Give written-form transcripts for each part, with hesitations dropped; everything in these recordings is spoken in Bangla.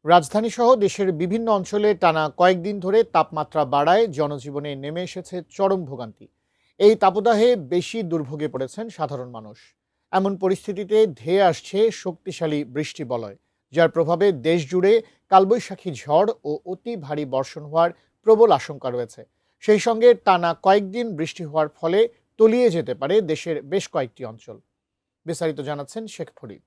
রাজধানীসহ দেশের বিভিন্ন অঞ্চলে টানা কয়েকদিন ধরে তাপমাত্রা বাড়ায় জনজীবনে নেমে এসেছে চরম ভোগান্তি। এই তাপদাহে বেশি দুর্ভোগে পড়েছেন সাধারণ মানুষ। এমন পরিস্থিতিতে ধেয়ে আসছে শক্তিশালী বৃষ্টিবলয়, যার প্রভাবে দেশজুড়ে কালবৈশাখী ঝড় ও অতি ভারী বর্ষণ হওয়ার প্রবল আশঙ্কা রয়েছে। সেই সঙ্গে টানা কয়েকদিন বৃষ্টি হওয়ার ফলে তলিয়ে যেতে পারে দেশের বেশ কয়েকটি অঞ্চল। বিস্তারিত জানাচ্ছেন শেখ ফরিদ।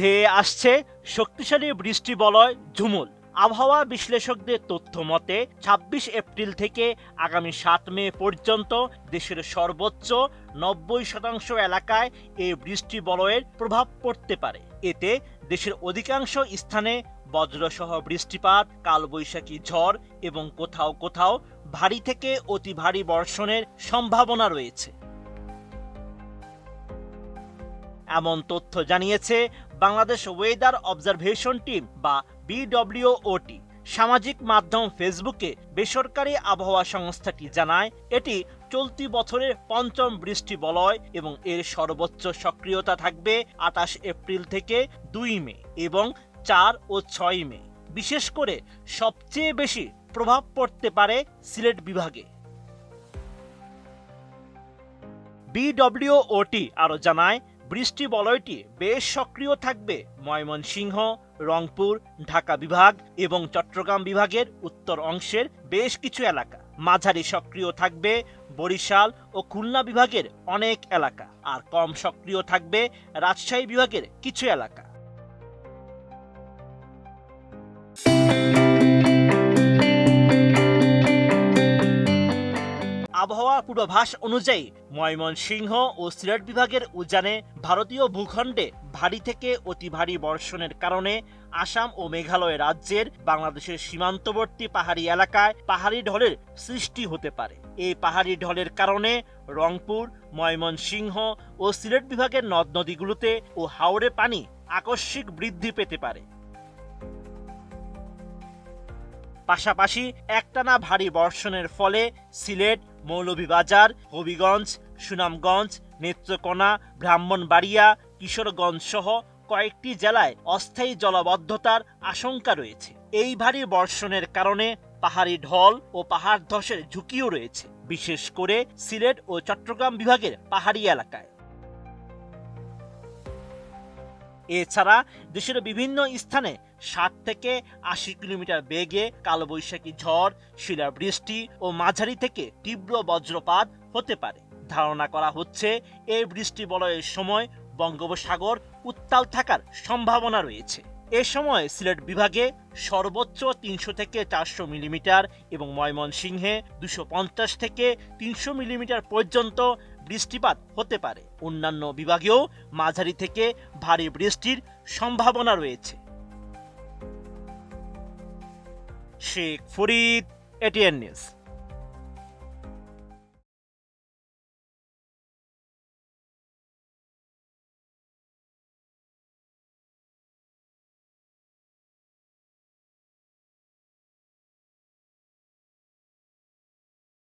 ধেয়ে আসছে শক্তিশালী বৃষ্টিবলয় ঝুমুল। আবহাওয়া বিশ্লেষকদের তথ্য মতে ২৬ এপ্রিল থেকে আগামী ৭ মে পর্যন্ত দেশের সর্বোচ্চ ৯০% এলাকায় এই বৃষ্টিবলয়ের প্রভাব পড়তে পারে। এতে দেশের অধিকাংশ স্থানে বজ্রসহ বৃষ্টিপাত, কালবৈশাখী ঝড় এবং কোথাও কোথাও ভারী থেকে অতি ভারী বর্ষণের সম্ভাবনা রয়েছে। এমন তথ্য জানিয়েছে বাংলাদেশ ওয়েদার অবজারভেশন টিম বা BWOT। সামাজিক মাধ্যম ফেসবুকে বেসরকারি আবহাওয়া সংস্থাটি জানায়, এটি চলতি বছরের পঞ্চম বৃষ্টিবলয় এবং এর সর্বোচ্চ সক্রিয়তা থাকবে ২৮ এপ্রিল থেকে ২ মে এবং ৪ ও ৬ মে। বিশেষ করে সবচেয়ে বেশি প্রভাব পড়তে পারে সিলেট বিভাগে। BWOT আরও জানায়, বৃষ্টিবলয়টি বেশ সক্রিয় থাকবে ময়মনসিংহ, রংপুর, ঢাকা বিভাগ এবং চট্টগ্রাম বিভাগের উত্তর অংশের বেশ কিছু এলাকা। মাঝারি সক্রিয় থাকবে বরিশাল ও খুলনা বিভাগের অনেক এলাকা, আর কম সক্রিয় থাকবে রাজশাহী বিভাগের কিছু এলাকা। আবহাওয়া পূর্বাভাস অনুযায়ী ময়মনসিংহ ও সিলেট বিভাগের উজানে ভারতীয় ভূখণ্ডে ভারী থেকে অতি ভারী বর্ষণের কারণে আসাম ও মেঘালয় রাজ্যের বাংলাদেশের সীমান্তবর্তী পাহাড়ি এলাকায় পাহাড়ি ঢলের সৃষ্টি হতে পারে। এই পাহাড়ি ঢলের কারণে রংপুর, ময়মনসিংহ ও সিলেট বিভাগের নদ নদীগুলোতে ও হাওরে পানি আকস্মিক বৃদ্ধি পেতে পারে। পাশাপাশি একটানা ভারী বর্ষণের ফলে সিলেট, মৌলভীবাজার, হবিগঞ্জ, সুনামগঞ্জ, নেত্রকোনা, ব্রাহ্মণবাড়িয়া, কিশোরগঞ্জ সহ কয়েকটি জেলায় অস্থায়ী জলাবদ্ধতার আশঙ্কা রয়েছে। এই ভারী বর্ষণের কারণে পাহাড়ি ঢল ও পাহাড় ধসের ঝুঁকিও রয়েছে, বিশেষ করে সিলেট ও চট্টগ্রাম বিভাগের পাহাড়ি এলাকায়। এছাড়া দেশের বিভিন্ন স্থানে ৬০ থেকে ৮০ কিলোমিটার বেগে কালবৈশাখী ঝড়, শিলাবৃষ্টি ও মাঝারি থেকে তীব্র বজ্রপাত হতে পারে। ধারণা করা হচ্ছে এই বৃষ্টিবলয়ের সময় বঙ্গোপসাগর উত্তাল থাকার সম্ভাবনা রয়েছে। এ সময় সিলেট বিভাগে সর্বোচ্চ ৩০০ থেকে ৪০০ মিলিমিটার এবং ময়মনসিংহে ২৫০ থেকে ৩০০ মিলিমিটার পর্যন্ত বৃষ্টিপাত হতে পারে। অন্যান্য বিভাগেও মাঝারি থেকে ভারী বৃষ্টির সম্ভাবনা রয়েছে। Sheikh Farid, ATN news.